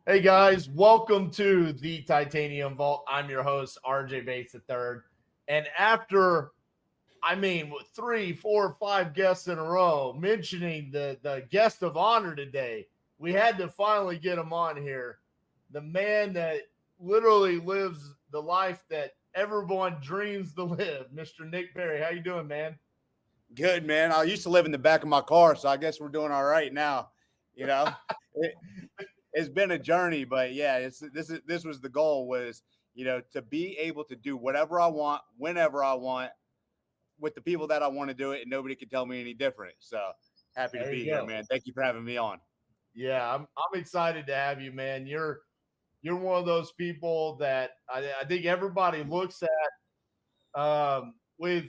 Hey guys, welcome to the Titanium Vault. I'm your host, RJ Bates III. And after, with 3, 4, 5 guests in a row mentioning the guest of honor today, we had to finally get him on here. The man that literally lives the life that everyone dreams to live, Mr. Nick Perry. How you doing, man? Good, man. I used to live in the back of my car, so I guess we're doing all right now. You know, it, it's been a journey, but yeah, this was the goal was, to be able to do whatever I want, whenever I want, with the people that I want to do it, and nobody can tell me any different. So happy to There be you here, go. man. Thank you for having me on. Yeah, I'm excited to have you, man. You're one of those people that I think everybody looks at with.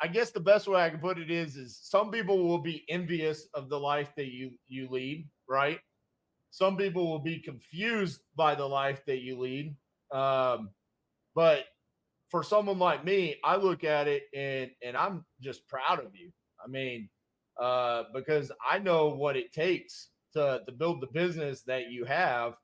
I guess the best way I can put it is some people will be envious of the life that you lead, right? Some people will be confused by the life that you lead. Um, but for someone like me, I look at it and I'm just proud of you. I mean, because I know what it takes to build the business that you have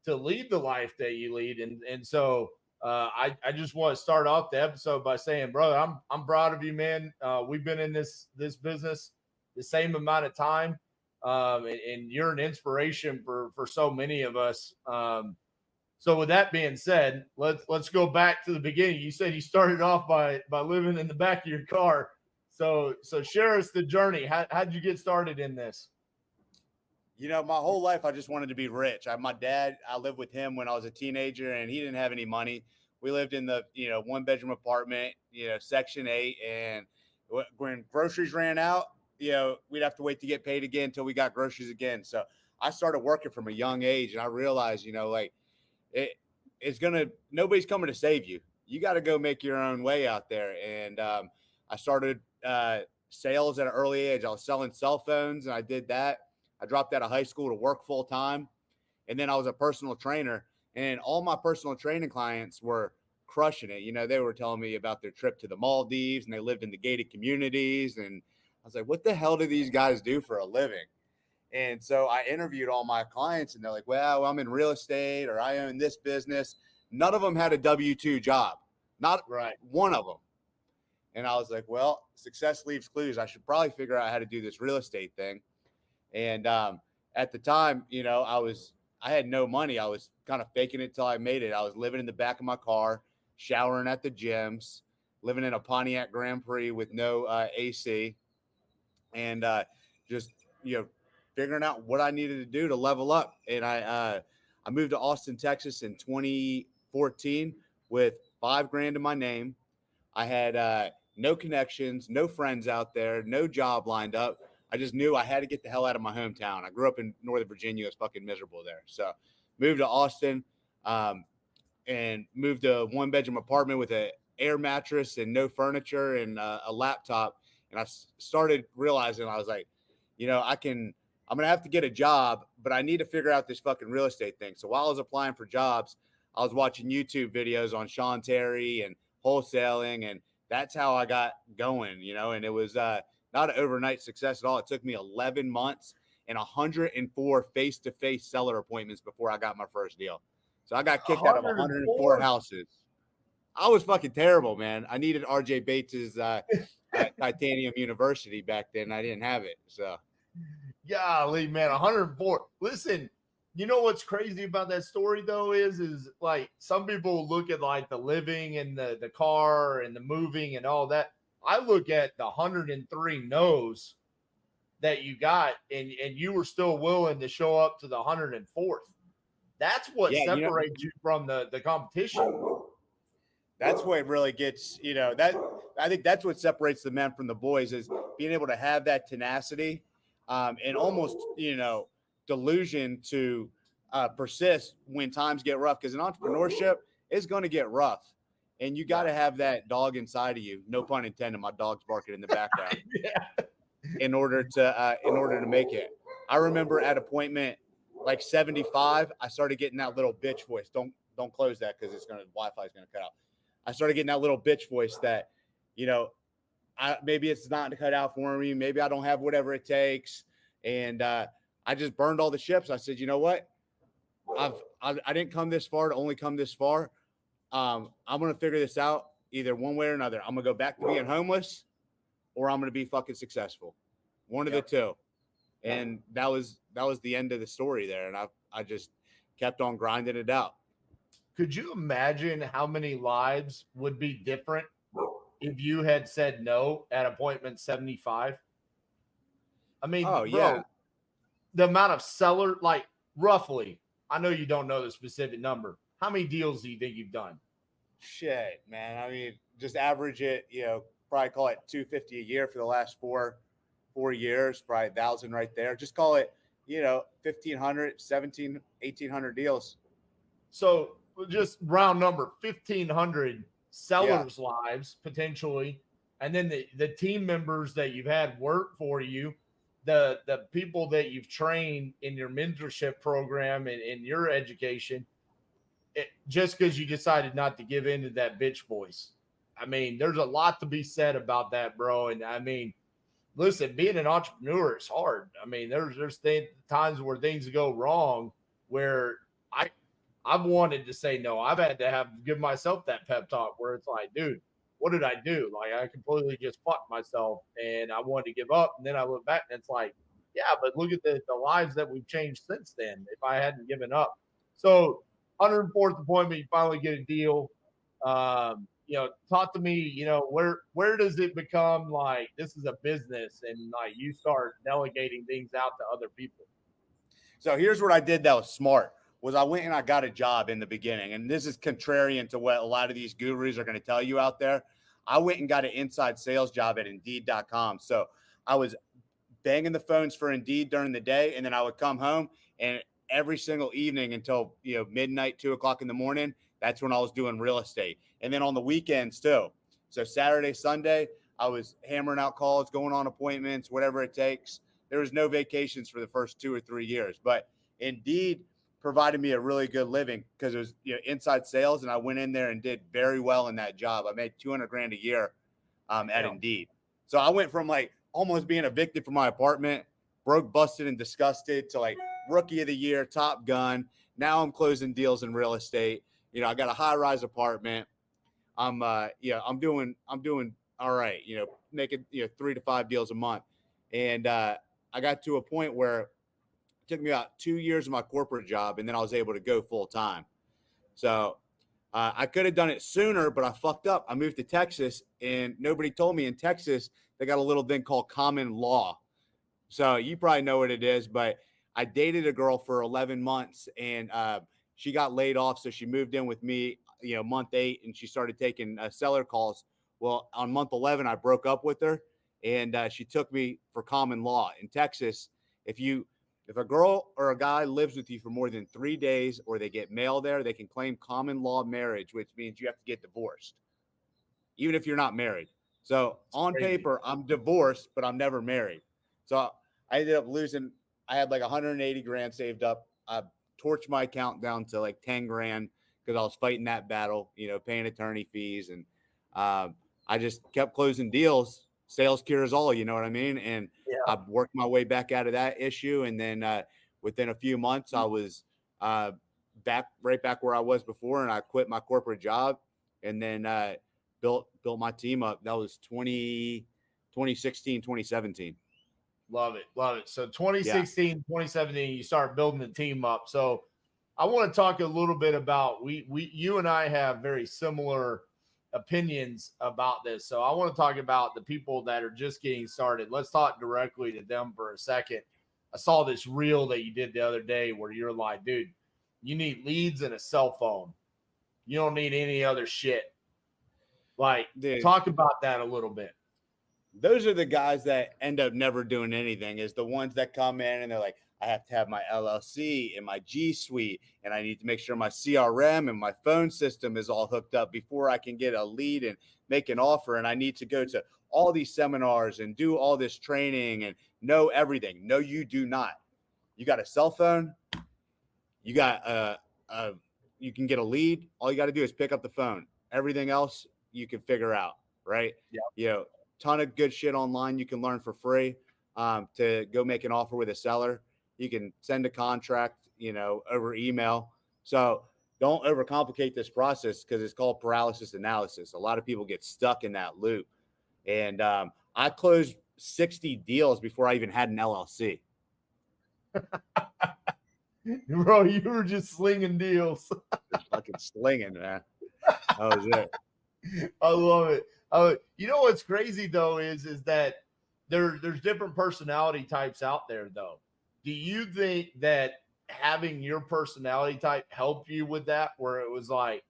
to lead the life that you lead, and so I just want to start off the episode by saying, brother, I'm proud of you, man. We've been in this business the same amount of time, and you're an inspiration for so many of us. So with that being said, let's go back to the beginning. You said you started off by living in the back of your car. So share us the journey. How'd you get started in this? My whole life I just wanted to be rich. My dad, I lived with him when I was a teenager, and he didn't have any money. We lived in the one bedroom apartment, Section 8, and when groceries ran out, we'd have to wait to get paid again until we got groceries again. So I started working from a young age, and I realized, like it's gonna nobody's coming to save you. You got to go make your own way out there. And I started sales at an early age. I was selling cell phones, and I did that. I dropped out of high school to work full time. And then I was a personal trainer, and all my personal training clients were crushing it. They were telling me about their trip to the Maldives, and they lived in the gated communities. And I was like, what the hell do these guys do for a living? And so I interviewed all my clients, and they're like, well, I'm in real estate, or I own this business. None of them had a W-2 job, not Right. one of them. And I was like, well, success leaves clues. I should probably figure out how to do this real estate thing. And at the time, I had no money. I was kind of faking it till I made it. I was living in the back of my car, showering at the gyms, living in a Pontiac Grand Prix with no AC, and just figuring out what I needed to do to level up. And I moved to Austin, Texas in 2014 with $5,000 in my name. I had no connections, no friends out there, no job lined up. I just knew I had to get the hell out of my hometown. I grew up in Northern Virginia. It was fucking miserable there. So moved to Austin and moved to a one bedroom apartment with an air mattress and no furniture and a laptop. And I started realizing, I was like, I'm going to have to get a job, but I need to figure out this fucking real estate thing. So while I was applying for jobs, I was watching YouTube videos on Sean Terry and wholesaling. And that's how I got going, and it was not an overnight success at all. It took me 11 months and 104 face-to-face seller appointments before I got my first deal. So I got kicked out of 104 houses. I was fucking terrible, man. I needed RJ Bates's Titanium University back then. I didn't have it. So, Golly, man, 104. Listen, you know what's crazy about that story though is like some people look at like the living and the car and the moving and all that. I look at the 103 no's that you got, and you were still willing to show up to the 104th. That's what separates you from the competition. That's what really gets, that I think that's what separates the men from the boys is being able to have that tenacity and almost, delusion to persist when times get rough. Because in entrepreneurship, it's going to get rough. And you got to have that dog inside of you. No pun intended. My dog's barking in the background. Yeah. In order to make it. I remember at appointment like 75, I started getting that little bitch voice. Don't close that because Wi-Fi is gonna cut out. I started getting that little bitch voice that, maybe it's not cut out for me. Maybe I don't have whatever it takes. And I I just burned all the ships. I said, you know what? I didn't come this far to only come this far. I'm going to figure this out either one way or another. I'm going to go back to being homeless or I'm going to be fucking successful. One of the two. And that was the end of the story there. And I just kept on grinding it out. Could you imagine how many lives would be different if you had said no at appointment 75? I mean, Oh, bro, yeah. the amount of seller, like roughly, I know you don't know the specific number. How many deals do you think you've done? Shit, man. I mean, just average it, probably call it 250 a year for the last four years, probably 1,000 right there. Just call it, 1,500, 17, 1,800 deals. So just round number, 1,500 Yeah. sellers' lives potentially, and then the team members that you've had work for you, the people that you've trained in your mentorship program and in your education, just because you decided not to give in to that bitch voice. I mean, there's a lot to be said about that, bro. And I mean, listen, being an entrepreneur is hard. I mean, there's times where things go wrong where I've wanted to say no. I've had to give myself that pep talk where it's like, dude, what did I do? Like I completely just fucked myself and I wanted to give up. And then I look back and it's like, yeah, but look at the lives that we've changed since then. If I hadn't given up. So 104th appointment, you finally get a deal. Talk to me, where does it become like this is a business and like you start delegating things out to other people? So here's what I did that was smart. Was I went and I got a job in the beginning. And this is contrarian to what a lot of these gurus are going to tell you out there. I went and got an inside sales job at Indeed.com. So I was banging the phones for Indeed during the day. And then I would come home and every single evening until, midnight, 2:00 in the morning, that's when I was doing real estate. And then on the weekends too. So Saturday, Sunday, I was hammering out calls, going on appointments, whatever it takes. There was no vacations for the first 2 or 3 years, but Indeed provided me a really good living because it was inside sales, and I went in there and did very well in that job. I made $200,000 a year at Indeed. So I went from like almost being evicted from my apartment, broke, busted, and disgusted to like rookie of the year, Top Gun. Now I'm closing deals in real estate. I got a high rise apartment. I'm doing all right. Making 3 to 5 deals a month, and I got to a point where it took me about 2 years of my corporate job, and then I was able to go full time. So I could have done it sooner, but I fucked up. I moved to Texas, and nobody told me in Texas they got a little thing called common law. So you probably know what it is, but I dated a girl for 11 months, and she got laid off, so she moved in with me, month 8, and she started taking seller calls. Well, on month 11, I broke up with her, and she took me for common law in Texas. If a girl or a guy lives with you for more than 3 days or they get mail there, they can claim common law marriage, which means you have to get divorced, even if you're not married. So on paper, I'm divorced, but I'm never married. So I ended up losing. I had like 180 grand saved up. I torched my account down to like 10 grand because I was fighting that battle, paying attorney fees. And I just kept closing deals. Sales cures all, you know what I mean? And I worked my way back out of that issue. And then within a few months, I was right back where I was before. And I quit my corporate job and then built my team up. That was 2016, 2017. Love it. Love it. So 2016, 2017, you start building the team up. So I want to talk a little bit about you and I have very similar opinions about this. So I want to talk about the people that are just getting started. Let's talk directly to them for a second. I saw this reel that you did the other day where you're like, dude, you need leads and a cell phone. You don't need any other shit. Like, talk about that a little bit. Those are the guys that end up never doing anything, is the ones that come in and they're like, I have to have my LLC and my G Suite, and I need to make sure my CRM and my phone system is all hooked up before I can get a lead and make an offer. And I need to go to all these seminars and do all this training and know everything. No, you do not. You got a cell phone. You got you can get a lead. All you got to do is pick up the phone. Everything else you can figure out, right? Yeah. Ton of good shit online you can learn for free to go make an offer with a seller. You can send a contract, over email. So don't overcomplicate this process because it's called paralysis analysis. A lot of people get stuck in that loop. And I closed 60 deals before I even had an LLC. Bro, you were just slinging deals. Just fucking slinging, man. That was it. I love it. You know what's crazy though is that there's different personality types out there though. Do you think that having your personality type helped you with that, where it was like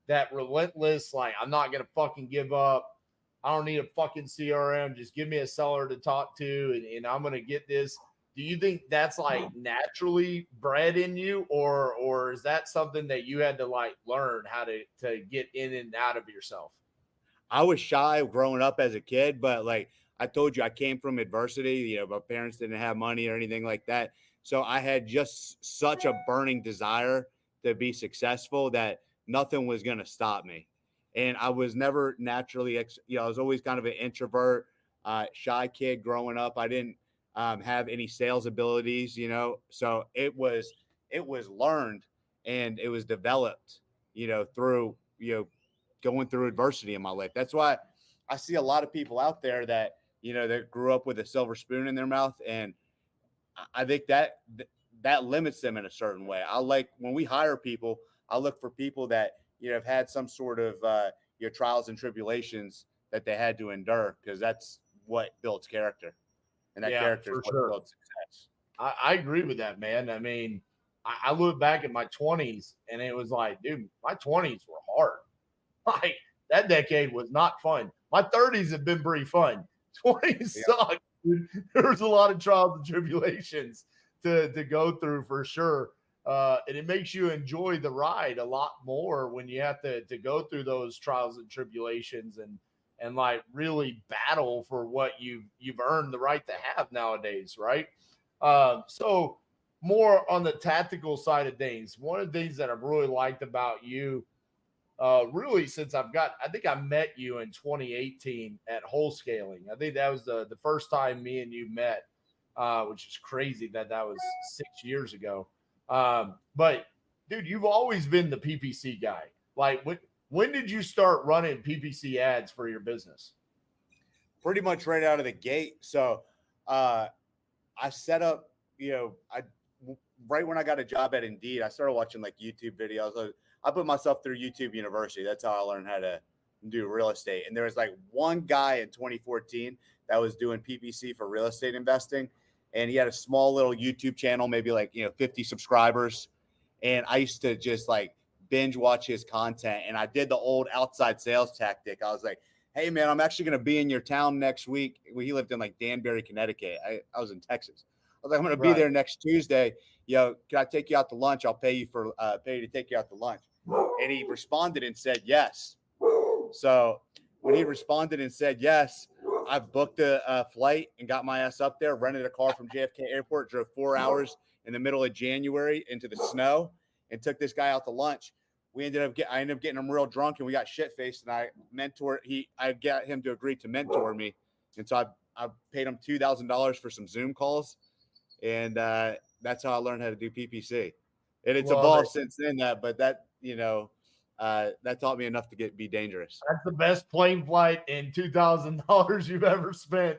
that relentless, like I'm not gonna fucking give up. I don't need a fucking CRM. Just give me a seller to talk to, and I'm gonna get this. Do you think that's like naturally bred in you, or is that something that you had to like learn how to get in and out of yourself? I was shy growing up as a kid, but like I told you, I came from adversity. My parents didn't have money or anything like that. So I had just such a burning desire to be successful that nothing was going to stop me. And I was never naturally, I was always kind of an introvert, shy kid growing up. I didn't have any sales abilities, so it was learned and it was developed, through, going through adversity in my life. That's why I see a lot of people out there that, that grew up with a silver spoon in their mouth. And I think that limits them in a certain way. I like when we hire people, I look for people that, have had some sort of, trials and tribulations that they had to endure, because that's what builds character. And that Yeah, character is for what sure. builds success. I agree with that, man. I mean, I look back at my 20s and it was like, dude, my 20s were hard. Like that decade was not fun. My 30s have been pretty fun. 20s Yeah. sucked. Dude. There was a lot of trials and tribulations to go through for sure. And it makes you enjoy the ride a lot more when you have to go through those trials and tribulations and like really battle for what you've earned the right to have nowadays, right? So more on the tactical side of things. One of the things that I've really liked about you, really since I think I met you in 2018 at Wholesaling. I think that was the first time me and you met, which is crazy that was 6 years ago. But dude, you've always been the PPC guy. Like when did you start running PPC ads for your business? Pretty much right out of the gate. So, I set up, right when I got a job at Indeed, I started watching like YouTube videos. I put myself through YouTube University. That's how I learned how to do real estate. And there was like one guy in 2014 that was doing PPC for real estate investing. And he had a small little YouTube channel, maybe like, 50 subscribers. And I used to just like binge watch his content. And I did the old outside sales tactic. I was like, hey man, I'm actually going to be in your town next week. Well, he lived in like Danbury, Connecticut. I was in Texas. I was like, I'm going to be there next Tuesday. Can I take you out to lunch? I'll pay you to take you out to lunch. And he responded and said yes. So when he responded and said yes, I booked a flight and got my ass up there, rented a car from JFK Airport, drove 4 hours in the middle of January into the snow, and took this guy out to lunch. I ended up getting him real drunk, and we got shit faced. And I got him to agree to mentor me, and so I paid him $2,000 for some Zoom calls, and that's how I learned how to do PPC. And it's evolved since then. But that taught me enough to be dangerous. That's the best plane flight and $2,000 you've ever spent.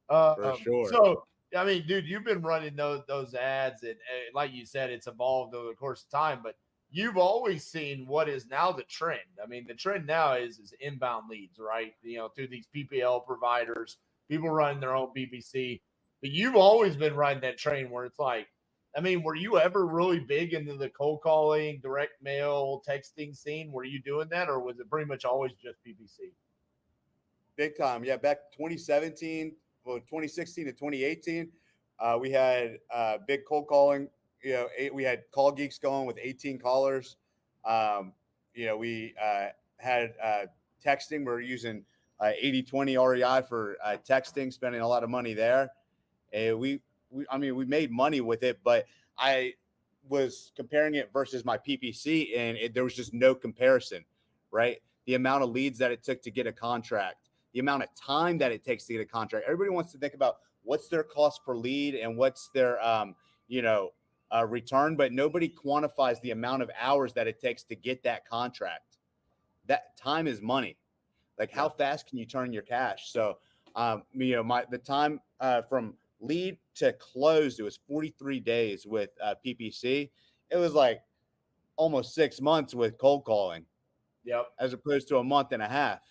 For sure. So I mean, dude, you've been running those ads, and like you said, it's evolved over the course of time. But you've always seen what is now the trend. I mean, the trend now is inbound leads, right? Through these PPL providers, people running their own PPC. But you've always been riding that train where it's like, I mean, were you ever really big into the cold calling, direct mail, texting scene? Were you doing that, or was it pretty much always just PPC? Big time. Yeah, back 2017, 2016 to 2018, we had big cold calling. We had Call Geeks going with 18 callers. We had texting. We were using 80/20 REI for texting, spending a lot of money there. And we made money with it, but I was comparing it versus my PPC, and there was just no comparison, right? The amount of leads that it took to get a contract, the amount of time that it takes to get a contract. Everybody wants to think about what's their cost per lead and what's their, return, but nobody quantifies the amount of hours that it takes to get that contract. That time is money. Like how fast can you turn your cash? So, the time from lead to close, it was 43 days with PPC. It was like almost 6 months with cold calling. Yep. As opposed to a month and a half.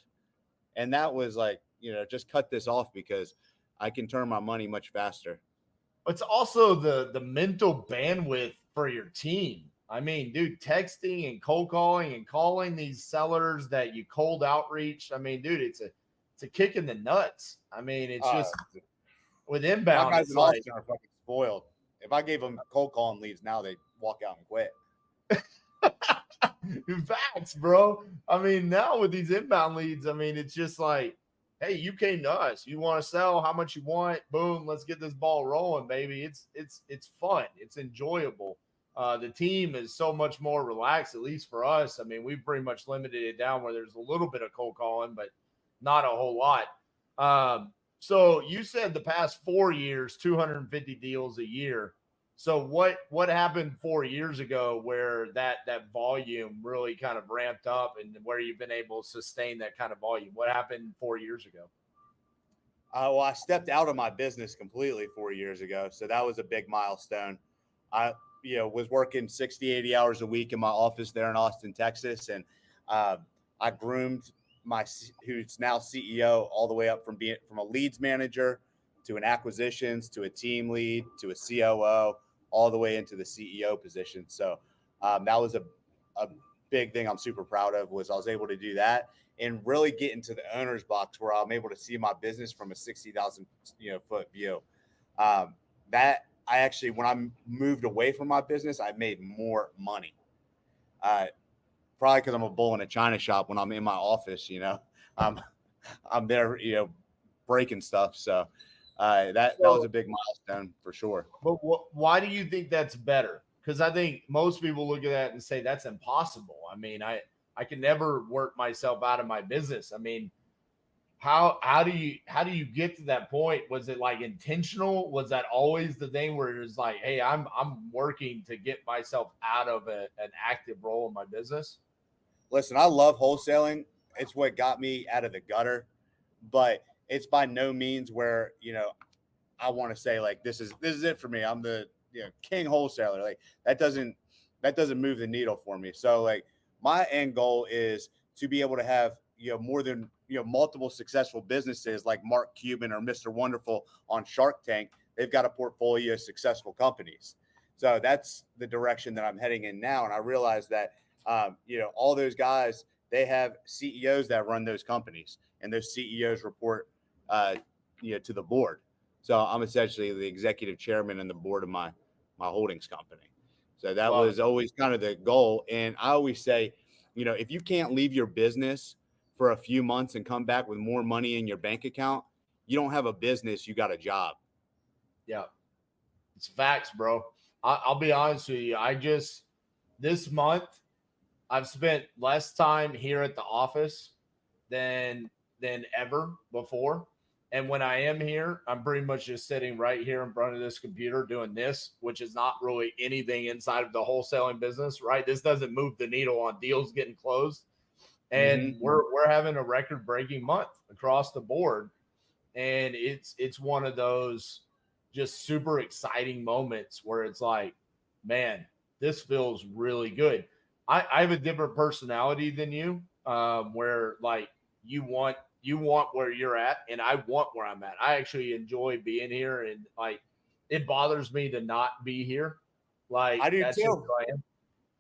And that was like, just cut this off because I can turn my money much faster. It's also the mental bandwidth for your team. I mean, dude, texting and cold calling and calling these sellers that you cold outreach. I mean, dude, it's a kick in the nuts. I mean, it's just with inbound. My guys it's in like, Austin are fucking spoiled. If I gave them cold calling leads now, they walk out and quit. facts, bro. I mean, now with these inbound leads, I mean, it's just like, hey, you came to us. You want to sell? How much you want? Boom, let's get this ball rolling, baby. It's fun. It's enjoyable. The team is so much more relaxed, at least for us. I mean, we've pretty much limited it down where there's a little bit of cold calling, but not a whole lot. So you said the past 4 years, 250 deals a year. So what happened 4 years ago where that volume really kind of ramped up and where you've been able to sustain that kind of volume? What happened 4 years ago? Well, I stepped out of my business completely 4 years ago. So that was a big milestone. I, was working 60, 80 hours a week in my office there in Austin, Texas. And I groomed who's now CEO all the way up from a leads manager to an acquisitions, to a team lead, to a COO, all the way into the CEO position. So that was a big thing I'm super proud of, was I was able to do that and really get into the owner's box where I'm able to see my business from a 60,000 foot view. That I actually, when I moved away from my business, I made more money. Probably because I'm a bull in a china shop when I'm in my office, I'm there, breaking stuff. So that was a big milestone for sure. But why do you think that's better? Because I think most people look at that and say that's impossible. I mean, I can never work myself out of my business. I mean, how do you get to that point? Was it like intentional? Was that always the thing where it's like, hey, I'm working to get myself out of an active role in my business? Listen, I love wholesaling. It's what got me out of the gutter, but it's by no means where, I want to say like, this is it for me. I'm the king wholesaler. Like that doesn't move the needle for me. So like my end goal is to be able to have, more than, multiple successful businesses like Mark Cuban or Mr. Wonderful on Shark Tank. They've got a portfolio of successful companies. So that's the direction that I'm heading in now. And I realize that, all those guys, they have CEOs that run those companies, and those CEOs report, to the board. So I'm essentially the executive chairman and the board of my holdings company. So that was always kind of the goal. And I always say, if you can't leave your business for a few months and come back with more money in your bank account, you don't have a business, you got a job. Yeah. It's facts, bro. I'll be honest with you. This month, I've spent less time here at the office than ever before. And when I am here, I'm pretty much just sitting right here in front of this computer doing this, which is not really anything inside of the wholesaling business, right? This doesn't move the needle on deals getting closed. And we're having a record-breaking month across the board. And it's one of those just super exciting moments where it's like, man, this feels really good. I have a different personality than you, where like you want where you're at, and I want where I'm at. I actually enjoy being here, and like it bothers me to not be here. Like I do that's too. just who I am.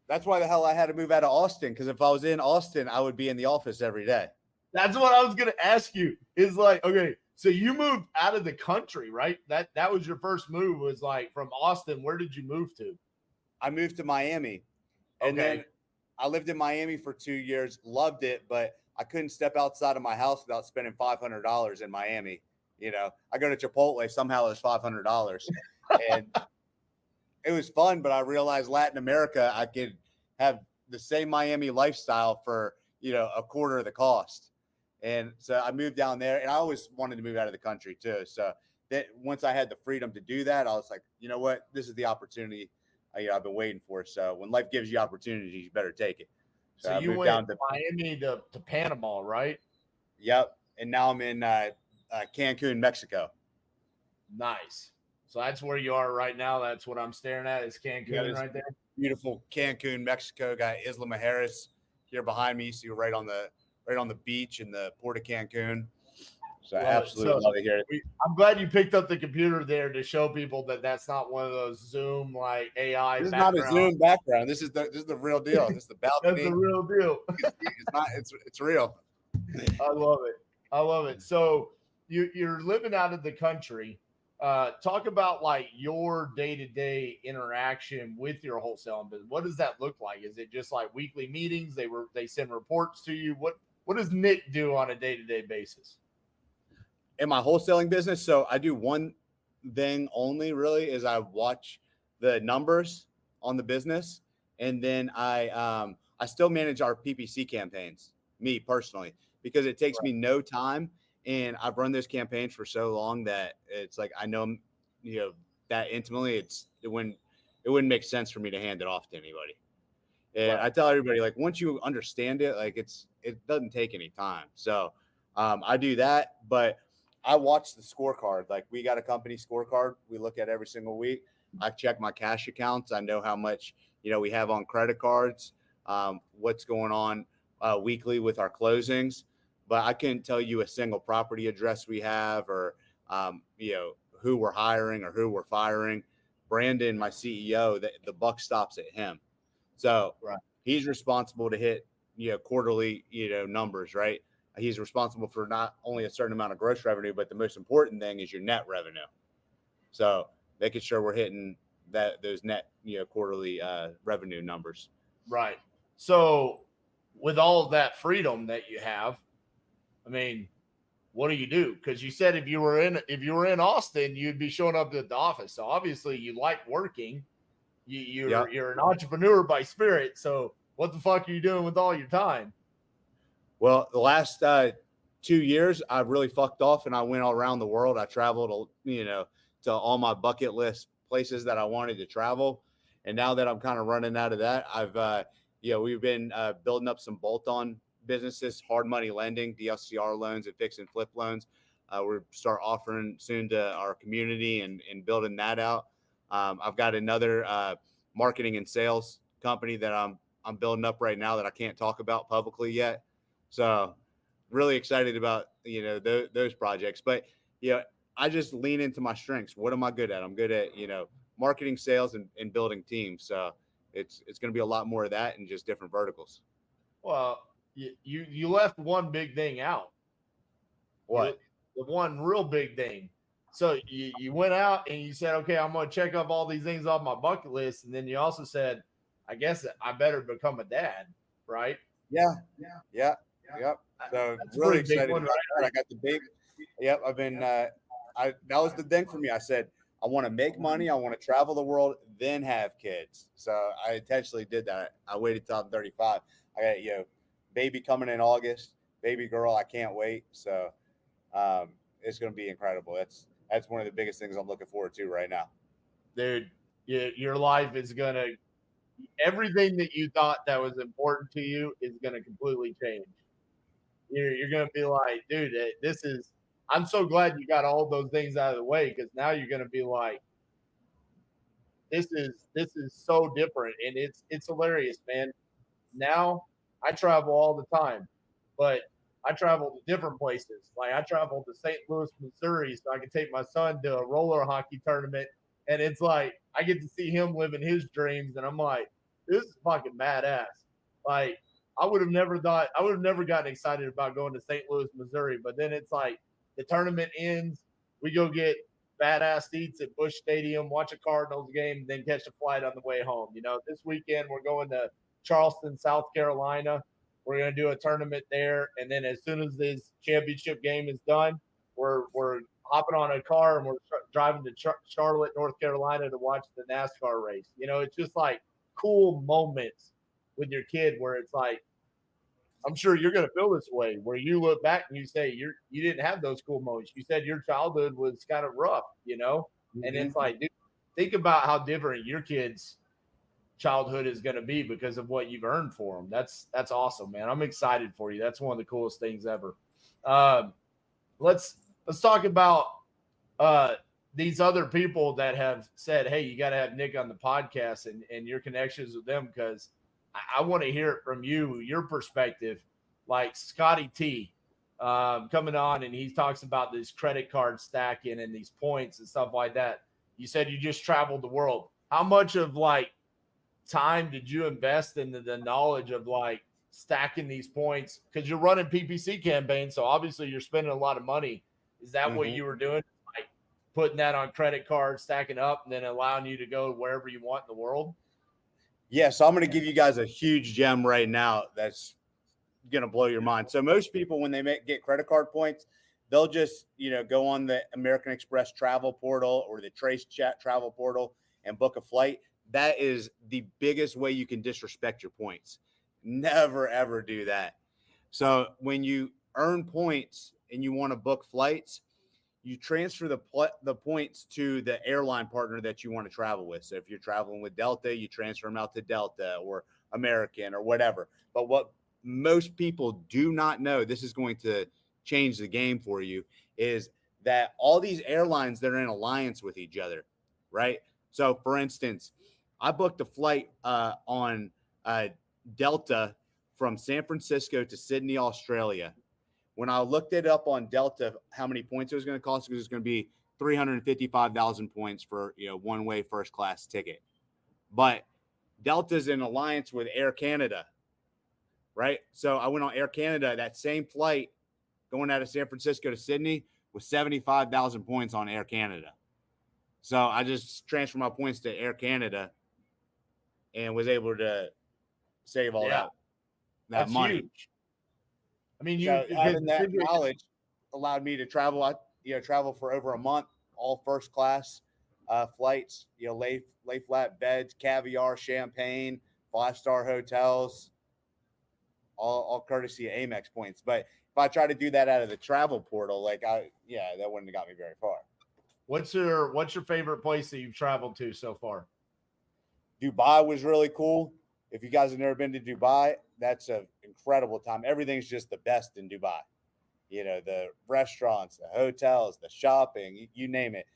That's why the hell I had to move out of Austin, because if I was in Austin, I would be in the office every day. That's what I was gonna ask you. Is like, okay, so you moved out of the country, right? That was your first move. Was like from Austin. Where did you move to? I moved to Miami, and then I lived in Miami for 2 years. Loved it, but I couldn't step outside of my house without spending $500 in Miami. I go to Chipotle, somehow it's $500, and it was fun. But I realized Latin America, I could have the same Miami lifestyle for a quarter of the cost. And so I moved down there, and I always wanted to move out of the country too. So that once I had the freedom to do that, I was like, you know what, this is the opportunity I've been waiting for. So when life gives you opportunities, you better take it. So I you moved went down to Miami to Panama, right? Yep, and now I'm in Cancun, Mexico. Nice. So that's where you are right now. That's what I'm staring at is Yeah, Cancun right there. beautiful Cancun, Mexico. Got Isla Mujeres here behind me. So you're right on the beach in the port of Cancun. So I Love it. absolutely So love it here. I'm glad you picked up the computer there to show people that that's not one of those Zoom like AI This is not a background. Zoom background. This is the real deal. This is the That's the balcony. real deal. It's not. It's real. I love it. I love it. So you're living out of the country. Talk about like your day-to-day interaction with your wholesaling business. What does that look like? Is it just like weekly meetings? They send reports to you. What does Nick do on a day-to-day basis? In my wholesaling business, so I do one thing only really is I watch the numbers on the business, and then I still manage our PPC campaigns, me personally, because it takes me no time, and I've run those campaigns for so long that it's like I know that intimately. It wouldn't make sense for me to hand it off to anybody. And I tell everybody, like, once you understand it, like it doesn't take any time. So I do that, but I watch the scorecard. Like, we got a company scorecard we look at every single week. I check my cash accounts. I know how much we have on credit cards, what's going on weekly with our closings. But I couldn't tell you a single property address we have, or who we're hiring or who we're firing. Brandon, my CEO, the buck stops at him. So he's responsible to hit quarterly numbers, right? He's responsible for not only a certain amount of gross revenue, but the most important thing is your net revenue. So making sure we're hitting those net quarterly revenue numbers. Right. So with all of that freedom that you have, I mean, what do you do? Because you said if you were in Austin, you'd be showing up at the office. So obviously you like working. You're an entrepreneur by spirit. So what the fuck are you doing with all your time? Well, the last 2 years, I've really fucked off, and I went all around the world. I traveled, to all my bucket list places that I wanted to travel. And now that I'm kind of running out of that, we've been building up some bolt-on businesses, hard money lending, DSCR loans, and fix and flip loans. We'll start offering soon to our community and building that out. I've got another marketing and sales company that I'm building up right now that I can't talk about publicly yet. So really excited about, those projects, but, I just lean into my strengths. What am I good at? I'm good at, marketing, sales, and building teams. So it's going to be a lot more of that and just different verticals. Well, you left one big thing out. What? The one real big thing. So you went out and you said, okay, I'm going to check off all these things off my bucket list. And then you also said, I guess I better become a dad, right? Yeah. So really excited about that. I got the big, I've been, that was the thing for me. I said, I want to make money. I want to travel the world, then have kids. So I intentionally did that. I waited till I'm 35. I got, baby coming in August, baby girl. I can't wait. So it's going to be incredible. That's one of the biggest things I'm looking forward to right now. Dude, your life is going to, everything that you thought that was important to you is going to completely change. You're going to be like, dude, I'm so glad you got all those things out of the way, because now you're going to be like, this is so different, and it's hilarious, man. Now I travel all the time, but I travel to different places. Like I travel to St. Louis, Missouri, so I can take my son to a roller hockey tournament, and it's like I get to see him living his dreams, and I'm like, this is fucking badass. Like I would have never gotten excited about going to St. Louis, Missouri, but then it's like the tournament ends, we go get badass seats at Busch Stadium, watch a Cardinals game, then catch a flight on the way home. This weekend we're going to Charleston, South Carolina. We're going to do a tournament there, and then as soon as this championship game is done, we're hopping on a car and we're driving to Charlotte, North Carolina to watch the NASCAR race. It's just like cool moments with your kid where it's like I'm sure you're going to feel this way where you look back and you say you didn't have those cool moments. You said your childhood was kind of rough, and it's like, dude, think about how different your kids' childhood is going to be because of what you've earned for them. That's awesome, man. I'm excited for you. That's one of the coolest things ever. Let's talk about these other people that have said, hey, you got to have Nick on the podcast and your connections with them, because I want to hear it from you, your perspective. Like Scotty T coming on, and he talks about this credit card stacking and these points and stuff like that. You said you just traveled the world. How much of like time did you invest into the knowledge of like stacking these points? Because you're running PPC campaigns, so obviously you're spending a lot of money. Is that what you were doing? Like putting that on credit cards, stacking up, and then allowing you to go wherever you want in the world? Yeah, so I'm going to give you guys a huge gem right now that's going to blow your mind. So most people, when they get credit card points, they'll just, go on the American Express travel portal or the Trace Chat travel portal and book a flight. That is the biggest way you can disrespect your points. Never, ever do that. So when you earn points and you want to book flights, you transfer the points to the airline partner that you want to travel with. So if you're traveling with Delta, you transfer them out to Delta or American or whatever. But what most people do not know, this is going to change the game for you, is that all these airlines, they're in alliance with each other, right? So for instance, I booked a flight on Delta from San Francisco to Sydney, Australia. When I looked it up on Delta, how many points it was going to cost, because it's going to be 355,000 points for one-way first class ticket. But Delta's in alliance with Air Canada, right? So I went on Air Canada. That same flight going out of San Francisco to Sydney was 75,000 points on Air Canada. So I just transferred my points to Air Canada and was able to save all that That's money. Huge. I mean, having that knowledge allowed me to travel. Travel for over a month, all first class flights. Lay flat beds, caviar, champagne, 5-star hotels, all courtesy of Amex points. But if I try to do that out of the travel portal, that wouldn't have got me very far. What's your favorite place that you've traveled to so far? Dubai was really cool. If you guys have never been to Dubai, that's an incredible time. Everything's just the best in Dubai. The restaurants, the hotels, the shopping, you name it.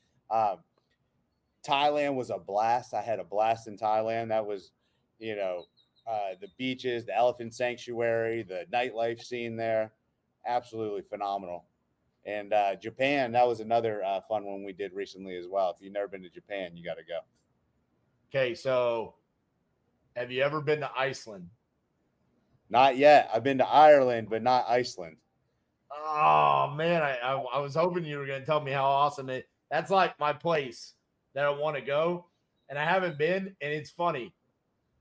Thailand was a blast. I had a blast in Thailand. That was, the beaches, the elephant sanctuary, the nightlife scene there. Absolutely phenomenal. And Japan, that was another fun one we did recently as well. If you've never been to Japan, you got to go. Okay, so have you ever been to Iceland? Not yet. I've been to Ireland, but not Iceland. Oh man, I was hoping you were going to tell me how awesome it. That's like my place that I want to go, and I haven't been. And it's funny.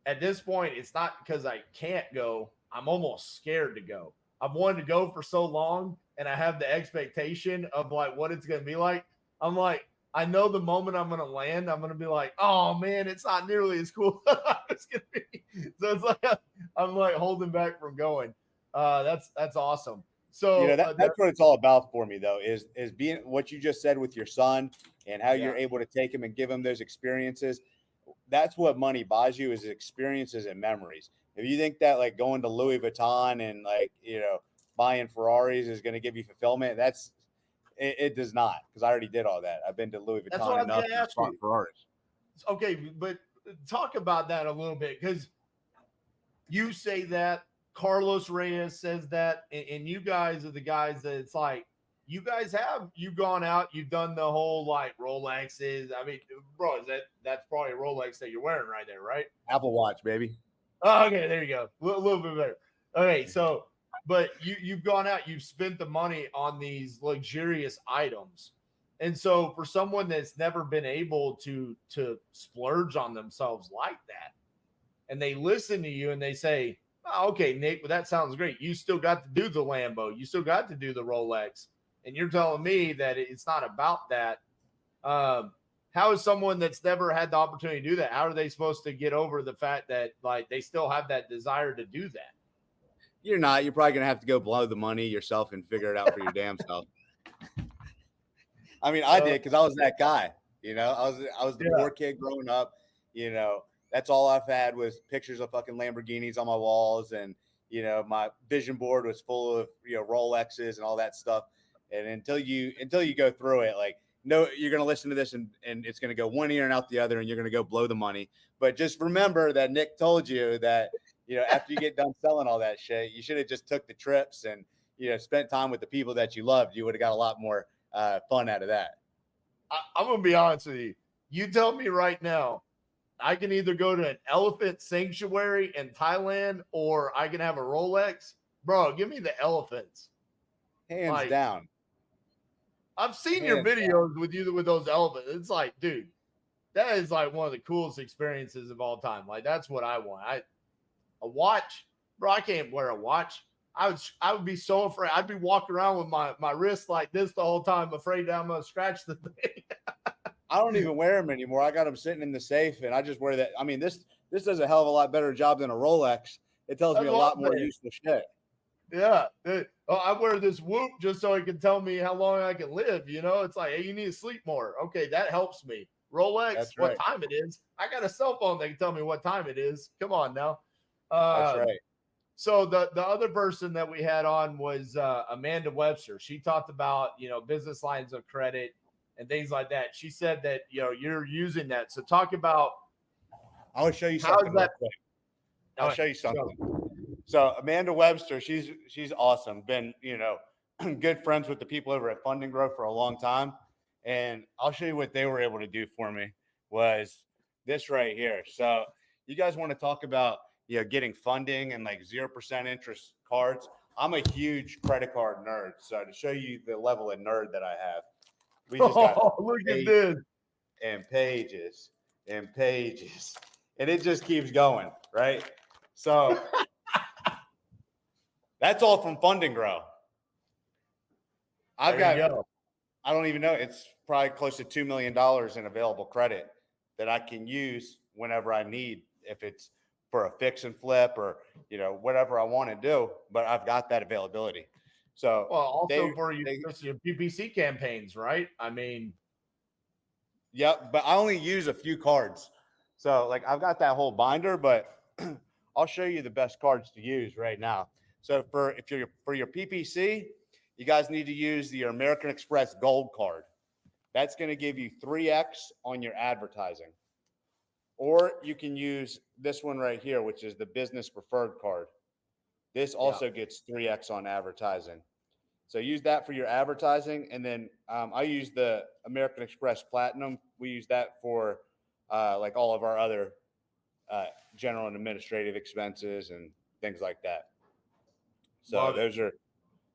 At this point, it's not because I can't go. I'm almost scared to go. I've wanted to go for so long, and I have the expectation of like what it's going to be like. I'm like, I know the moment I'm going to land, I'm going to be like, oh man, it's not nearly as cool as it's going to be. So it's like I'm like holding back from going. That's awesome. So that's what it's all about for me, though, is being what you just said with your son and how you're able to take him and give him those experiences. That's what money buys you, is experiences and memories. If you think that like going to Louis Vuitton and buying Ferraris is going to give you fulfillment, it does not, because I already did all that. I've been to Louis Vuitton enough to bought Ferraris. Okay, but talk about that a little bit, because you say that, Carlos Reyes says that, and you guys are the guys that it's like, you've gone out, you've done the whole like Rolexes. I mean, bro, that's probably a Rolex that you're wearing right there, right? Apple Watch, baby. Oh, okay, there you go. A little bit better. Okay, so, but you've gone out, you've spent the money on these luxurious items. And so for someone that's never been able to splurge on themselves like that, and they listen to you and they say, oh, okay, Nick, well, that sounds great. You still got to do the Lambo. You still got to do the Rolex. And you're telling me that it's not about that. How is someone that's never had the opportunity to do that, how are they supposed to get over the fact that like they still have that desire to do that? You're not. You're probably gonna have to go blow the money yourself and figure it out for your damn self. I mean, I did because I was that guy. I was the poor kid growing up. That's all I've had was pictures of fucking Lamborghinis on my walls, and my vision board was full of Rolexes and all that stuff. And until you go through it, like, no, you're gonna listen to this and it's gonna go one ear and out the other, and you're gonna go blow the money. But just remember that Nick told you that after you get done selling all that shit, you should have just took the trips and spent time with the people that you loved. You would have got a lot more fun out of that. I'm gonna be honest with you. You tell me right now, I can either go to an elephant sanctuary in Thailand or I can have a Rolex. Bro, give me the elephants. Hands down. I've seen your videos with you with those elephants. It's like, dude, that is like one of the coolest experiences of all time. Like, that's what I want. A watch, bro. I can't wear a watch. I would be so afraid. I'd be walking around with my wrist like this the whole time, afraid that I'm gonna scratch the thing. I don't even wear them anymore. I got them sitting in the safe, and I just wear that. I mean, this does a hell of a lot better job than a Rolex. It tells me a lot more useful shit. Yeah. I wear this Whoop just so it can tell me how long I can live. It's like, hey, you need to sleep more. Okay, that helps me. Rolex, That's what right. time it is. I got a cell phone that can tell me what time it is. Come on now. That's right. So the other person that we had on was Amanda Webster. She talked about, business lines of credit and things like that. She said that, you're using that. So talk about. I will show you something real quick. I'll show you something. So Amanda Webster, she's awesome. Been, good friends with the people over at Fund and Grow for a long time. And I'll show you what they were able to do for me was this right here. So you guys want to talk about, getting funding and like 0% interest cards. I'm a huge credit card nerd. So to show you the level of nerd that I have, we just got look at this. And pages and pages. And it just keeps going, right? So that's all from Fund and Grow. I don't even know. It's probably close to $2 million in available credit that I can use whenever I need, if it's for a fix and flip or, whatever I want to do, but I've got that availability. So also for your PPC campaigns, right? I mean, yep, but I only use a few cards. So like I've got that whole binder, but I'll show you the best cards to use right now. So for your PPC, you guys need to use the American Express Gold card. That's going to give you 3x on your advertising. Or you can use this one right here, which is the Business Preferred card. This also gets 3x on advertising. So use that for your advertising. And then I use the American Express Platinum. We use that for like all of our other general and administrative expenses and things like that. So those are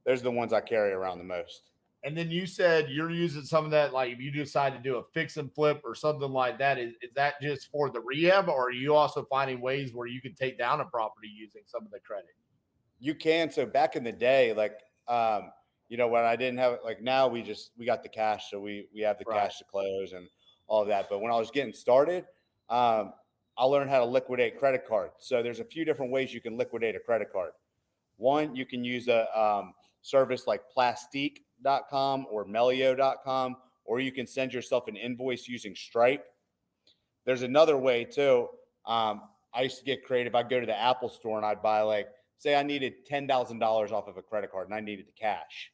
the ones I carry around the most. And then you said you're using some of that, like if you decide to do a fix and flip or something like that, is that just for the rehab, or are you also finding ways where you can take down a property using some of the credit? You can. So back in the day, like, when I didn't have it, like now we got the cash. So we have the cash to close and all of that. But when I was getting started, I learned how to liquidate credit cards. So there's a few different ways you can liquidate a credit card. One, you can use a service like Plastique.com or Melio.com, or you can send yourself an invoice using Stripe. There's another way too. I used to get creative. I'd go to the Apple store and I'd buy, like, say I needed $10,000 off of a credit card and I needed the cash.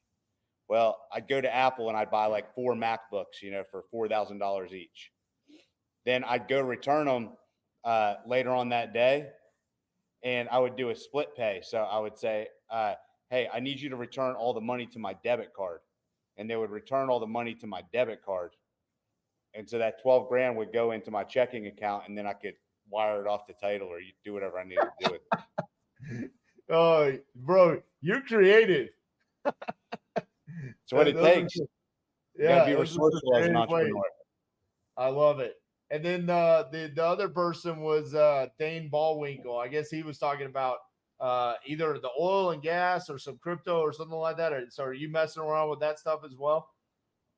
Well, I'd go to Apple and I'd buy like 4 MacBooks, for $4,000 each. Then I'd go return them later on that day, and I would do a split pay. So I would say, hey, I need you to return all the money to my debit card. And they would return all the money to my debit card. And so that 12 grand would go into my checking account, and then I could wire it off the title or do whatever I needed to do with it. Oh, bro, you're creative. It's what it takes. You gotta be resourceful as an entrepreneur. I love it. And then the other person was Dane Ballwinkle. I guess he was talking about either the oil and gas or some crypto or something like that. So are you messing around with that stuff as well?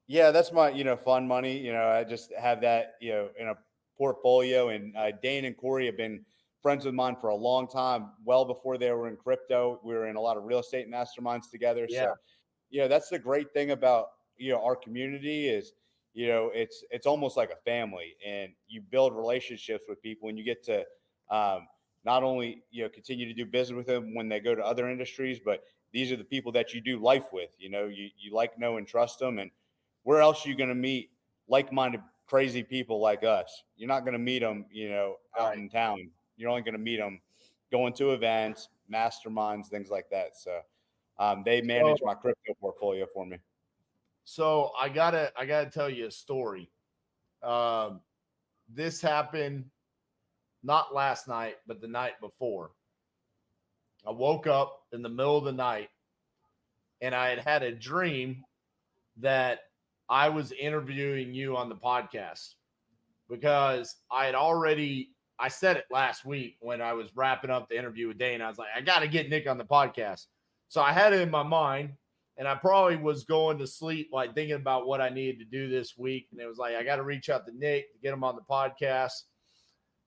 Yeah, that's my, fun money. I just have that, in a portfolio. And Dane and Corey have been friends with mine for a long time, well before they were in crypto. We were in a lot of real estate masterminds together. Yeah. So, that's the great thing about, our community is, it's almost like a family, and you build relationships with people, and you get to not only, continue to do business with them when they go to other industries, but these are the people that you do life with. You like, know, and trust them. And where else are you going to meet like-minded, crazy people like us? You're not going to meet them, out Right. in town. You're only going to meet them going to events, masterminds, things like that. So they manage my crypto portfolio for me. So I gotta tell you a story. This happened not last night, but the night before. I woke up in the middle of the night and I had a dream that I was interviewing you on the podcast, because I said it last week when I was wrapping up the interview with Dane. I was like, I got to get Nick on the podcast. So I had it in my mind, and I probably was going to sleep, like thinking about what I needed to do this week. And it was like, I got to reach out to Nick to get him on the podcast.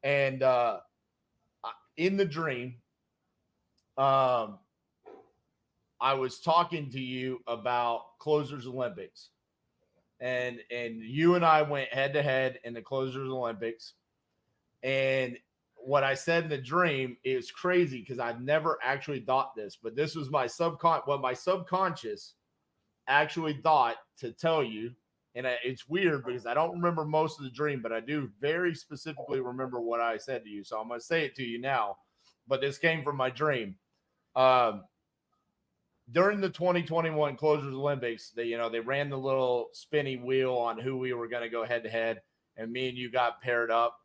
And in the dream, I was talking to you about Closers Olympics, and you and I went head to head in the Closers Olympics. And what I said in the dream is crazy, because I've never actually thought this, but this was my subconscious actually thought to tell you. And it's weird because I don't remember most of the dream, but I do very specifically remember what I said to you. So I'm going to say it to you now, but this came from my dream. During the 2021 Closers Olympics, they ran the little spinny wheel on who we were going to go head to head, and me and you got paired up.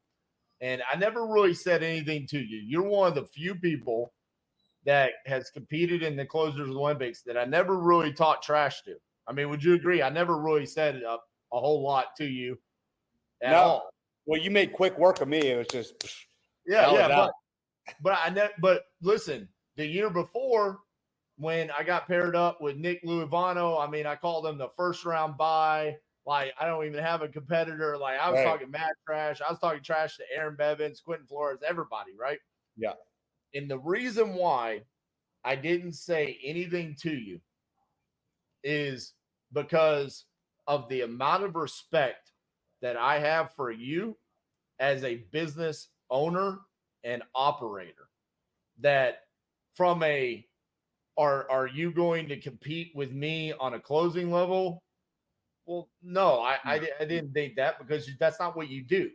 And I never really said anything to you. You're one of the few people that has competed in the Closers Olympics that I never really talked trash to. I mean, would you agree? I never really said a whole lot to you at all. Well, you made quick work of me. It was just but listen, the year before, when I got paired up with Nick Luivano, I mean, I called him the first round bye. Like, I don't even have a competitor. Like, I was talking mad trash. I was talking trash to Aaron Bevins, Quentin Flores, everybody, right? Yeah. And the reason why I didn't say anything to you is because of the amount of respect that I have for you as a business owner and operator. That from are you going to compete with me on a closing level? Well, no, I didn't think that, because that's not what you do.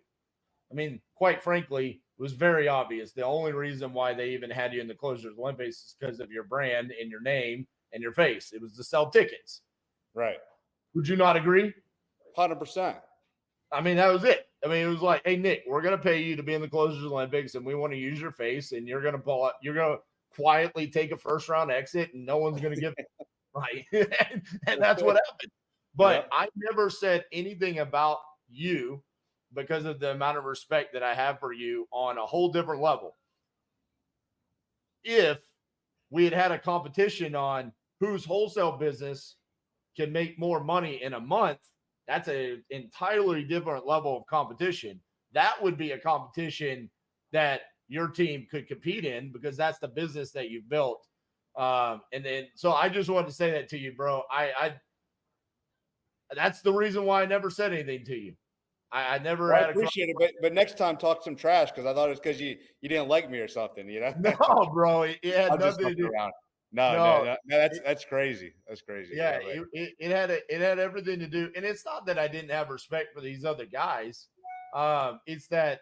I mean, quite frankly, it was very obvious. The only reason why they even had you in the Closers Olympics is because of your brand and your name and your face. It was to sell tickets. Right. Would you not agree? 100%. I mean, that was it. I mean, it was like, hey, Nick, we're going to pay you to be in the Closers Olympics, and we want to use your face, and you're going to quietly take a first round exit, and no one's going to give it. Right. And that's what happened. But I never said anything about you because of the amount of respect that I have for you on a whole different level. If we had a competition on whose wholesale business can make more money in a month, that's an entirely different level of competition. That would be a competition that your team could compete in, because that's the business that you've built. So I just wanted to say that to you, bro. That's the reason why I never said anything to you. I never had. I appreciate it, but next time talk some trash, because I thought it's because you didn't like me or something. No, bro, it had nothing to do. Around. No, that's crazy. That's crazy. Yeah, it had everything to do, and it's not that I didn't have respect for these other guys. It's that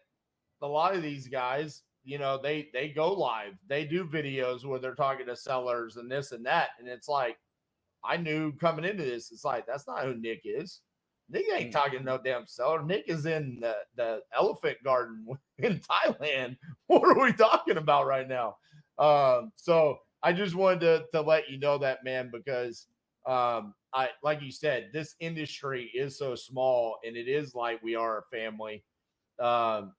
a lot of these guys, they go live, they do videos where they're talking to sellers and this and that, and it's like, I knew coming into this, it's like, that's not who Nick is. Nick ain't talking to no damn seller. Nick is in the elephant garden in Thailand. What are we talking about right now? So I just wanted to let you know that, man, because like you said, this industry is so small, and it is like we are a family.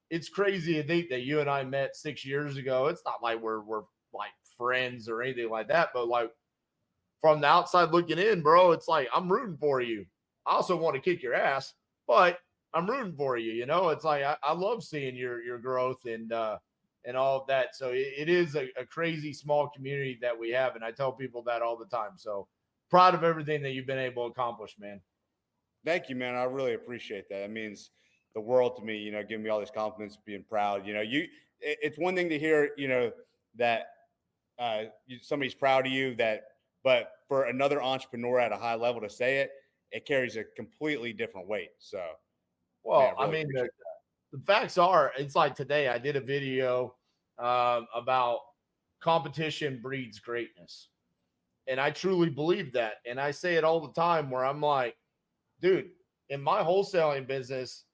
It's crazy to think that you and I met 6 years ago. It's not like we're like friends or anything like that, but like, from the outside looking in, bro, it's like, I'm rooting for you. I also want to kick your ass, but I'm rooting for you. It's like, I love seeing your growth, and and all of that. So it is a crazy small community that we have. And I tell people that all the time. So proud of everything that you've been able to accomplish, man. Thank you, man. I really appreciate that. It means the world to me, giving me all these compliments, being proud. It's one thing to hear, that somebody's proud of you, but for another entrepreneur at a high level to say it, it carries a completely different weight. So, man, Well, I I really mean, appreciate the facts are, it's like today I did a video about competition breeds greatness. And I truly believe that. And I say it all the time where I'm like, dude, in my wholesaling business,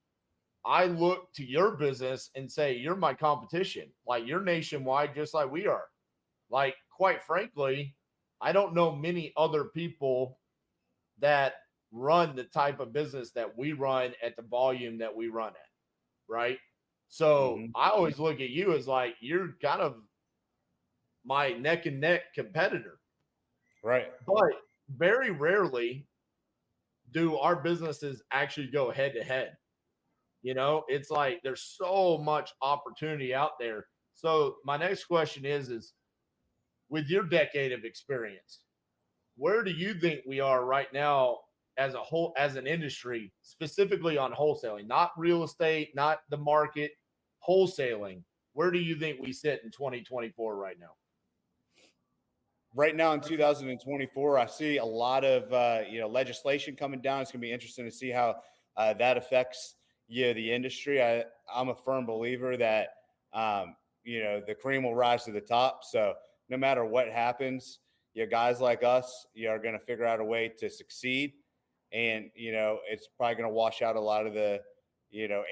I look to your business and say, you're my competition. Like you're nationwide, just like we are. Like, quite frankly, I don't know many other people that run the type of business that we run at the volume that we run at. Right. it. So I always look at you as like, you're kind of my neck and neck competitor. Right. But very rarely do our businesses actually go head to head. It's like there's so much opportunity out there. So my next question is with your decade of experience, where do you think we are right now as a whole, as an industry, specifically on wholesaling, not real estate, not the market, wholesaling? Where do you think we sit in 2024 right now? Right now in 2024, I see a lot of legislation coming down. It's going to be interesting to see how that affects the industry. I'm a firm believer that the cream will rise to the top. So no matter what happens, guys like us, are going to figure out a way to succeed, and it's probably going to wash out a lot of the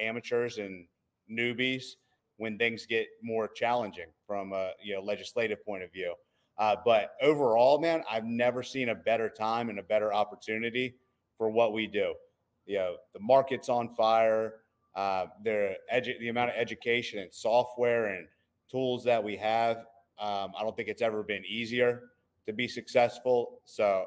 amateurs and newbies when things get more challenging from a legislative point of view. But overall, man, I've never seen a better time and a better opportunity for what we do. The market's on fire. The amount of education and software and tools that we have, I don't think it's ever been easier to be successful. So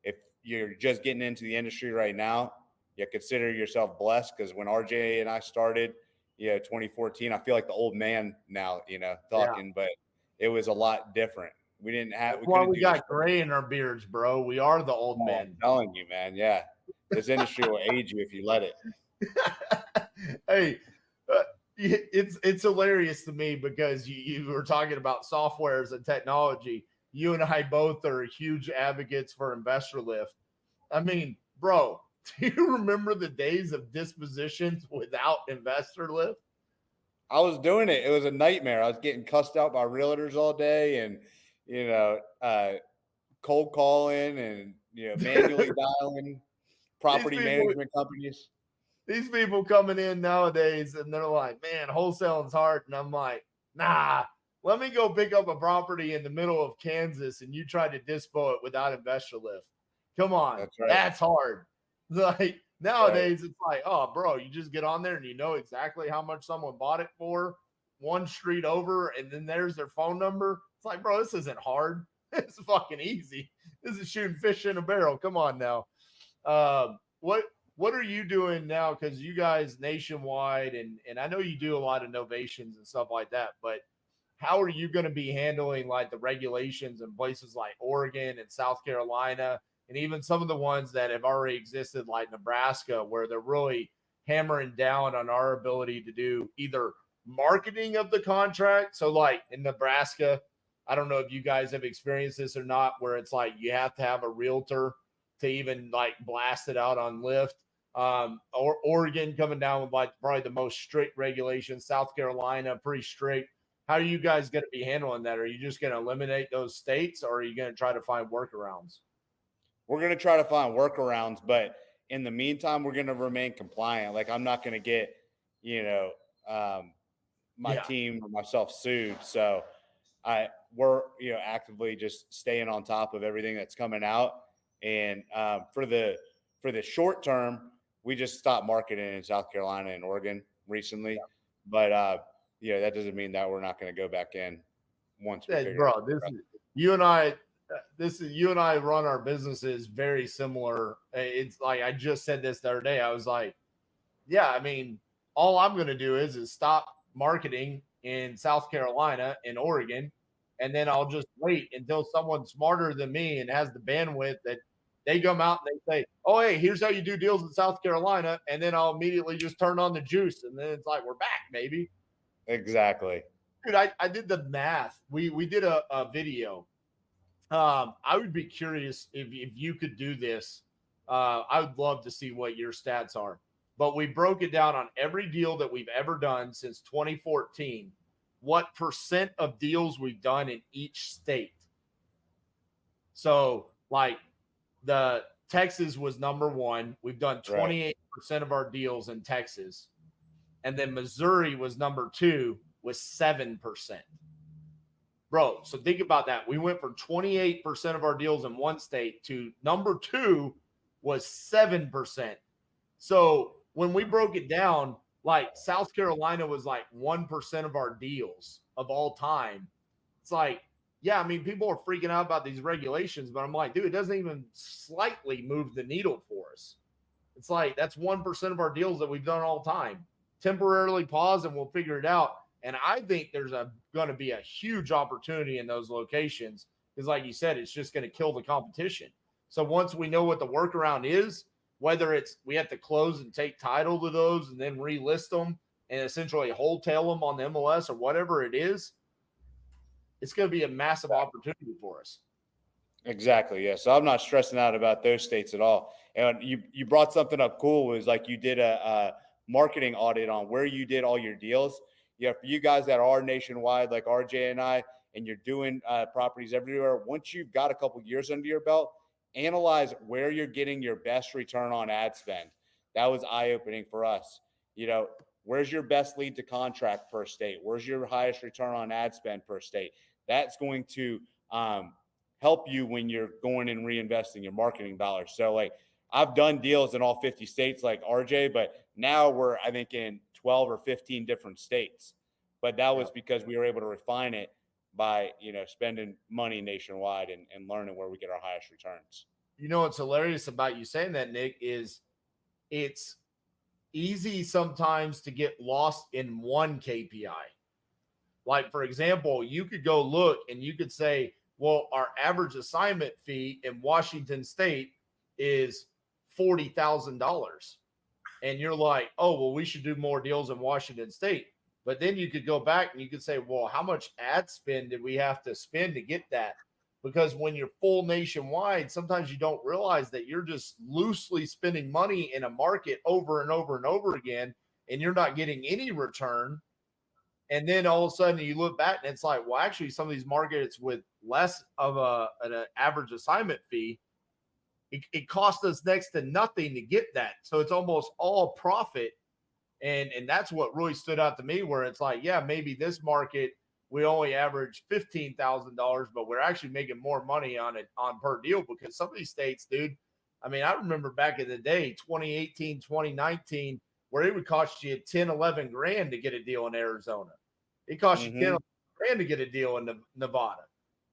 if you're just getting into the industry right now, you consider yourself blessed, because when RJ and I started, 2014, I feel like the old man now, talking, but it was a lot different. We didn't have. That's We why couldn't we do this. got gray in our beards, bro. We are the old Oh, men. I'm telling you, man. Yeah, this industry will age you if you let it. Hey, it's hilarious to me because you were talking about softwares and technology. You and I both are huge advocates for Investor Lift. I mean, bro, do you remember the days of dispositions without Investor Lift? I was doing it. It was a nightmare. I was getting cussed out by realtors all day, and cold calling, and manually dialing property management companies. These people coming in nowadays and they're like, man, wholesaling's hard. And I'm like, nah, let me go pick up a property in the middle of Kansas and you try to dispo it without Investor Lift. Come on. That's right. That's hard. Like nowadays, Right. it's like, oh, bro, you just get on there and you know exactly how much someone bought it for one street over, and then there's their phone number. It's like, bro, this isn't hard. It's fucking easy. This is shooting fish in a barrel. Come on now. What are you doing now? Because you guys nationwide, and I know you do a lot of novations and stuff like that, but how are you going to be handling like the regulations in places like Oregon and South Carolina, and even some of the ones that have already existed like Nebraska, where they're really hammering down on our ability to do either marketing of the contract? So like in Nebraska, I don't know if you guys have experienced this or not, where it's like you have to have a realtor to even like blast it out on Lyft. Or Oregon coming down with like probably the most strict regulations. South Carolina, pretty strict. How are you guys going to be handling that? Are you just going to eliminate those states, or are you going to try to find workarounds? We're going to try to find workarounds, but in the meantime, we're going to remain compliant. Like, I'm not going to get, my team or myself sued. So we're actively just staying on top of everything that's coming out. And for the short term, we just stopped marketing in South Carolina and Oregon recently. Yeah. But that doesn't mean that we're not going to go back in once we figure it out. You and I run our businesses very similar. It's like I just said this the other day. I was like, yeah, I mean, all I'm going to do is stop marketing in South Carolina and Oregon. And then I'll just wait until someone smarter than me and has the bandwidth that they come out and they say, oh, hey, here's how you do deals in South Carolina. And then I'll immediately just turn on the juice. And then it's like, we're back, baby. Exactly. Dude, I did the math. We did a video. I would be curious if you could do this. I would love to see what your stats are. But we broke it down on every deal that we've ever done since 2014. What percent of deals we've done in each state. So, like, the Texas was number one. We've done 28% of our deals in Texas. And then Missouri was number two with 7%. Bro, so think about that. We went from 28% of our deals in one state to number two was 7%. So when we broke it down, like South Carolina was like 1% of our deals of all time. It's like, yeah, I mean, people are freaking out about these regulations, but I'm like, dude, it doesn't even slightly move the needle for us. It's like, that's 1% of our deals that we've done all time. Temporarily pause and we'll figure it out. And I think there's going to be a huge opportunity in those locations because, like you said, it's just going to kill the competition. So once we know what the workaround is, whether it's we have to close and take title to those and then relist them and essentially wholesale them on the MLS or whatever it is, it's going to be a massive opportunity for us. Exactly. Yeah. So I'm not stressing out about those states at all. And you brought something up cool was like you did a marketing audit on where you did all your deals. Yeah, for you guys that are nationwide, like RJ and I, and you're doing properties everywhere, once you've got a couple years under your belt, analyze where you're getting your best return on ad spend. That was eye-opening for us. You know, where's your best lead to contract per state? Where's your highest return on ad spend per state? That's going to help you when you're going and reinvesting your marketing dollars. So, like, I've done deals in all 50 states like RJ, but now we're, I think, in 12 or 15 different states. But that was because we were able to refine it by, you know, spending money nationwide and learning where we get our highest returns. You know what's hilarious about you saying that, Nick, is it's easy sometimes to get lost in one KPI. Like, for example, you could go look and you could say, well, our average assignment fee in Washington State is $40,000. And you're like, oh, well, we should do more deals in Washington State. But then you could go back and you could say, well, how much ad spend did we have to spend to get that? Because when you're full nationwide, sometimes you don't realize that you're just loosely spending money in a market over and over and over again, and you're not getting any return. And then all of a sudden you look back and it's like, well, actually, some of these markets with less of an average assignment fee, it cost us next to nothing to get that. So it's almost all profit. And that's what really stood out to me, where it's like, yeah, maybe this market we only average $15,000, but we're actually making more money on it on per deal, because some of these states, dude, I mean, I remember back in the day, 2018, 2019, where it would cost you 10, 11 grand to get a deal in Arizona. It cost you 10, 11 grand to get a deal in Nevada,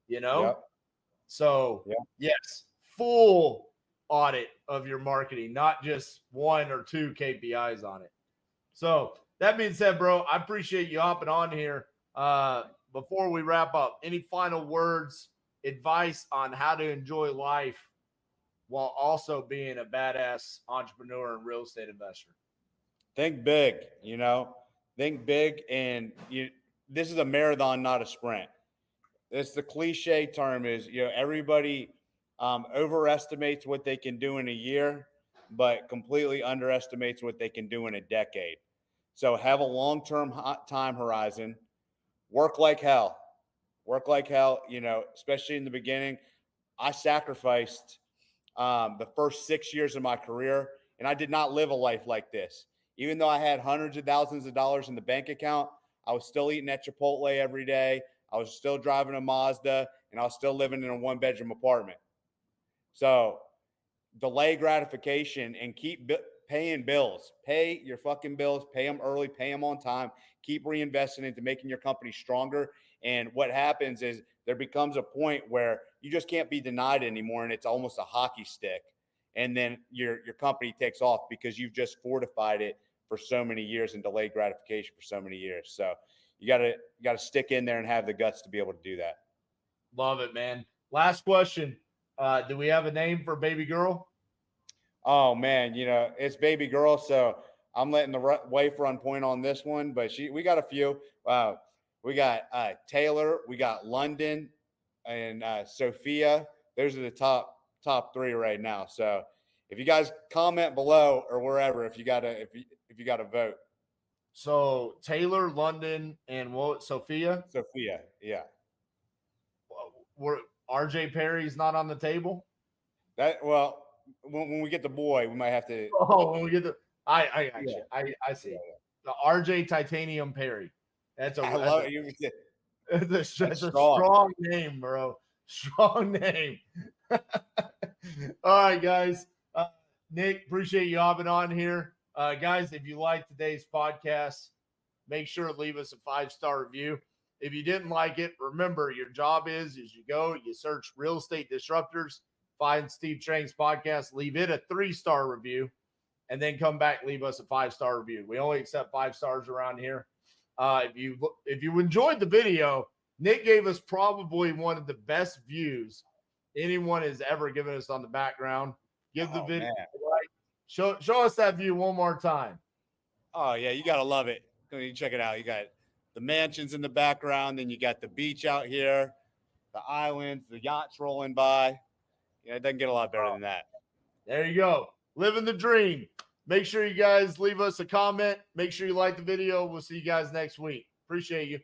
you know? Yep. So, yes, full audit of your marketing, not just one or two KPIs on it. So that being said, bro, I appreciate you hopping on here. Before we wrap up, any final words, advice on how to enjoy life while also being a badass entrepreneur and real estate investor? Think big, you know, think big. And this is a marathon, not a sprint. It's the cliche term is, you know, everybody overestimates what they can do in a year, but completely underestimates what they can do in a decade. So have a long-term time horizon, work like hell, you know, especially in the beginning. I sacrificed the first 6 years of my career, and I did not live a life like this. Even though I had hundreds of thousands of dollars in the bank account, I was still eating at Chipotle every day. I was still driving a Mazda, and I was still living in a one-bedroom apartment. So delay gratification and keep paying bills. Pay your fucking bills, pay them early, pay them on time, keep reinvesting into making your company stronger. And what happens is there becomes a point where you just can't be denied anymore, and it's almost a hockey stick. And then your company takes off because you've just fortified it for so many years and delayed gratification for so many years. So, you gotta stick in there and have the guts to be able to do that. Love it, man. Last question. Do we have a name for baby girl? Oh man, it's baby girl, so I'm letting the wife run point on this one, but we got a few. We got Taylor, we got London, and Sophia. Those are the top three right now. So if you guys comment below or wherever, if you got to vote. So Taylor, London, and what? Sophia. Sophia, yeah. We're RJ Perry's not on the table. When we get the boy, we might have to. Oh, when we get the, I got you. I see. Yeah. The RJ Titanium Perry. That's a strong name, bro. Strong name. All right, guys. Nick, appreciate you hopping on here. Guys, if you like today's podcast, make sure to leave us a 5-star review. If you didn't like it, remember your job is you go, you search Real Estate Disruptors, find Steve Trang's podcast, leave it a 3-star review, and then come back, leave us a 5-star review. We only accept 5 stars around here. If you enjoyed the video, Nick gave us probably one of the best views anyone has ever given us on the background. Give the video a like. Show us that view one more time. Oh yeah, you gotta love it. You check it out. You got the mansions in the background, then you got the beach out here, the islands, the yachts rolling by. Yeah, it doesn't get a lot better than that. There you go. Living the dream. Make sure you guys leave us a comment. Make sure you like the video. We'll see you guys next week. Appreciate you.